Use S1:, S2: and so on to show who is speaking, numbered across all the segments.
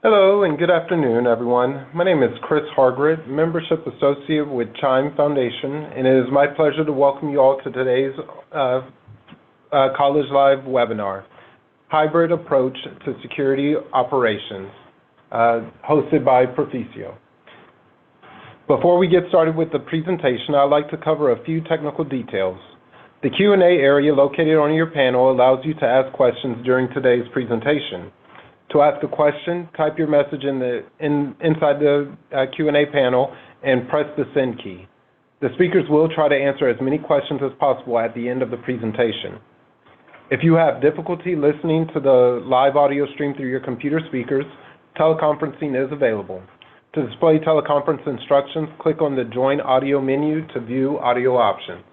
S1: Hello and good afternoon, everyone. My name is Chris Hargret, Membership Associate with Chime Foundation, and it is my pleasure to welcome you all to today's College Live webinar, Hybrid Approach to Security Operations, hosted by Proficio. Before we get started with the presentation, I'd like to cover a few technical details. The Q&A area located on your panel allows you to ask questions during today's presentation. To ask a question, type your message inside the Q&A panel and press the send key. The speakers will try to answer as many questions as possible at the end of the presentation. If you have difficulty listening to the live audio stream through your computer speakers, teleconferencing is available. To display teleconference instructions, click on the Join Audio menu to view audio options.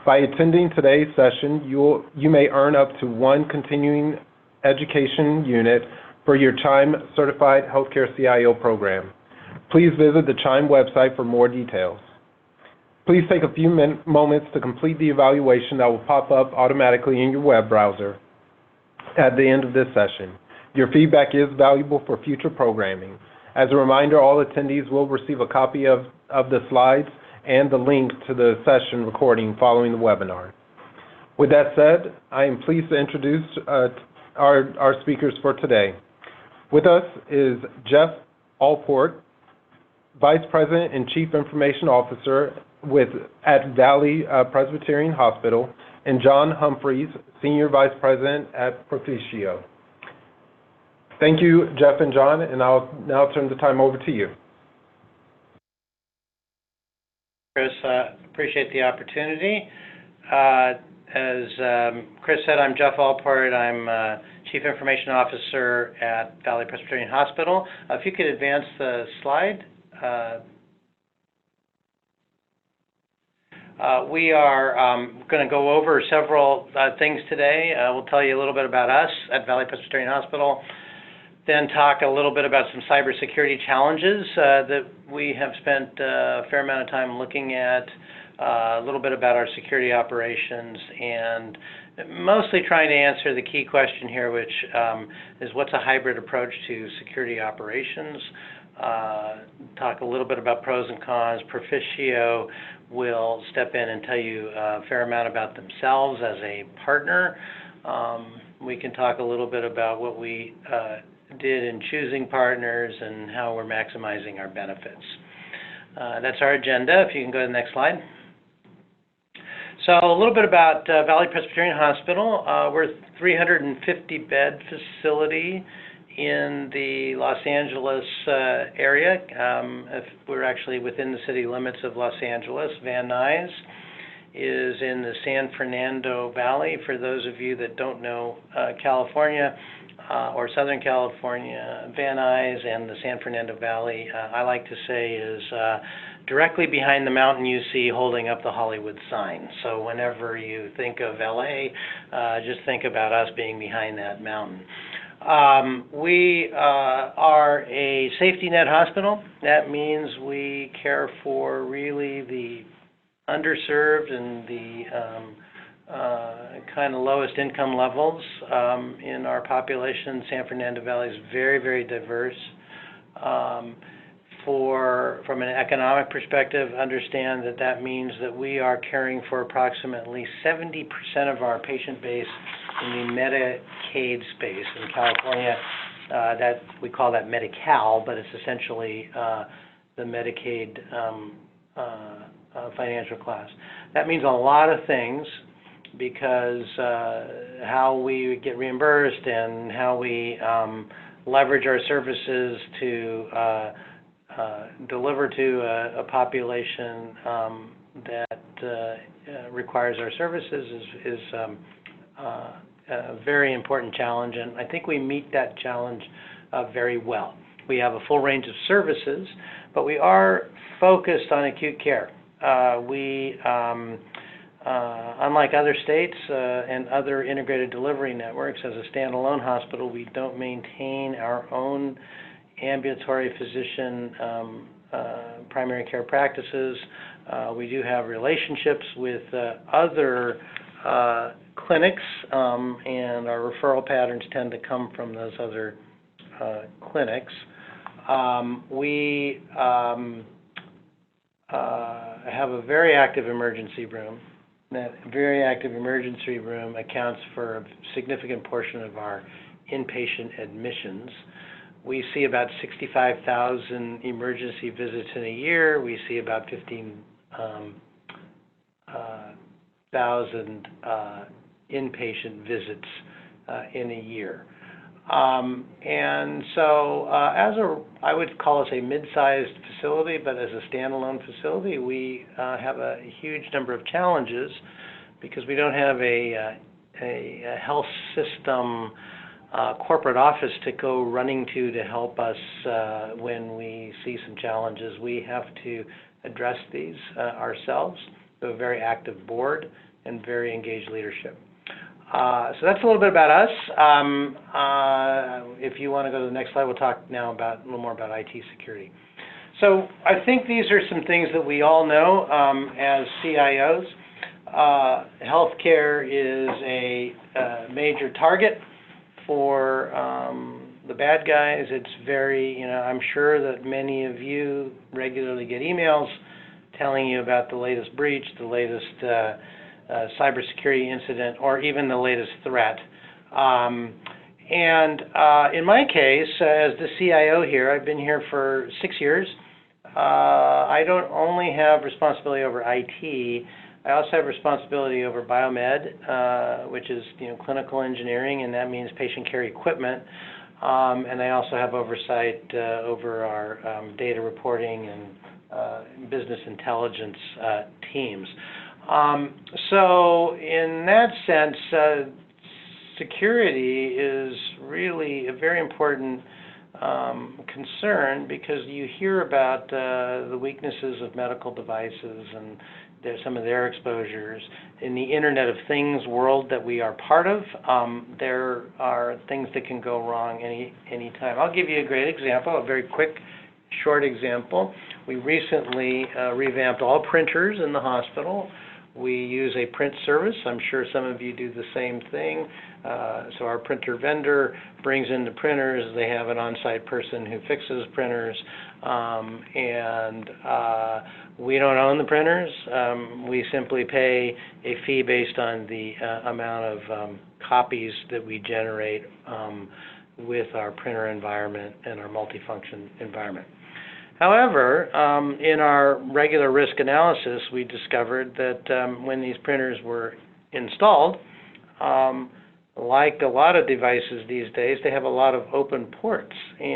S1: By attending today's session, you may earn up to one continuing education unit for your Chime Certified Healthcare CIO program. Please visit the Chime website for more details. Please take a few moments to complete the evaluation that will pop up automatically in your web browser at the end of this session. Your feedback is valuable for future programming. As a reminder, all attendees will receive a copy of the slides and the link to the session recording following the webinar. With that said, I am pleased to introduce our speakers for today. With us is Jeff Allport, Vice President and Chief Information Officer at Valley Presbyterian Hospital, and John Humphreys, Senior Vice President at Proficio. Thank you, Jeff and John, and I'll now turn the time over to you.
S2: Chris, appreciate the opportunity. As Chris said, I'm Jeff Allport. I'm Chief Information Officer at Valley Presbyterian Hospital. If you could advance the slide. We are going to go over several things today. We'll tell you a little bit about us at Valley Presbyterian Hospital, then talk a little bit about some cybersecurity challenges that we have spent a fair amount of time looking at, a little bit about our security operations, and mostly trying to answer the key question here, which is what's a hybrid approach to security operations. Talk a little bit about pros and cons. Proficio will step in and tell you a fair amount about themselves as a partner. We can talk a little bit about what we did in choosing partners and how we're maximizing our benefits. That's our agenda. If you can go to the next slide. So a little bit about Valley Presbyterian Hospital. We're a 350-bed facility in the Los Angeles area. We're actually within the city limits of Los Angeles. Van Nuys is in the San Fernando Valley. For those of you that don't know California or Southern California, Van Nuys and the San Fernando Valley, I like to say, is directly behind the mountain you see holding up the Hollywood sign. So whenever you think of LA, just think about us being behind that mountain. We are a safety net hospital. That means we care for really the underserved and the kind of lowest income levels in our population. San Fernando Valley is very, very diverse. From an economic perspective, understand that means that we are caring for approximately 70% of our patient base in the Medicaid space. In California, that we call that Medi-Cal, but it's essentially the Medicaid financial class. That means a lot of things because how we get reimbursed and how we leverage our services to deliver to a population that requires our services is a very important challenge, and I think we meet that challenge very well. We have a full range of services, but we are focused on acute care. Unlike other states and other integrated delivery networks, as a standalone hospital, we don't maintain our own ambulatory physician primary care practices. We do have relationships with other clinics, and our referral patterns tend to come from those other clinics. We have a very active emergency room. That very active emergency room accounts for a significant portion of our inpatient admissions. We see about 65,000 emergency visits in a year. We see about 15,000 inpatient visits in a year. And so I would call us a mid-sized facility, but as a standalone facility, we have a huge number of challenges because we don't have a health system corporate office to go running to help us when we see some challenges. We have to address these ourselves. We have a very active board and very engaged leadership. So that's a little bit about us. If you want to go to the next slide, we'll talk now a little more about IT security. So I think these are some things that we all know as CIOs. Healthcare is a major target for the bad guys. It's very, I'm sure that many of you regularly get emails telling you about the latest breach, the latest cybersecurity incident, or even the latest threat. In my case, as the CIO here, I've been here for 6 years. I don't only have responsibility over IT, I also have responsibility over biomed, which is clinical engineering, and that means patient care equipment. And I also have oversight over our data reporting and business intelligence teams. So in that sense, security is really a very important concern because you hear about the weaknesses of medical devices and some of their exposures. In the Internet of Things world that we are part of, there are things that can go wrong any time. I'll give you a great example, a very quick, short example. We recently revamped all printers in the hospital. We use a print service. I'm sure some of you do the same thing. So our printer vendor brings in the printers. They have an on-site person who fixes printers. And we don't own the printers. We simply pay a fee based on the amount of copies that we generate with our printer environment and our multifunction environment. However, in our regular risk analysis, we discovered that when these printers were installed, like a lot of devices these days, they have a lot of open ports. And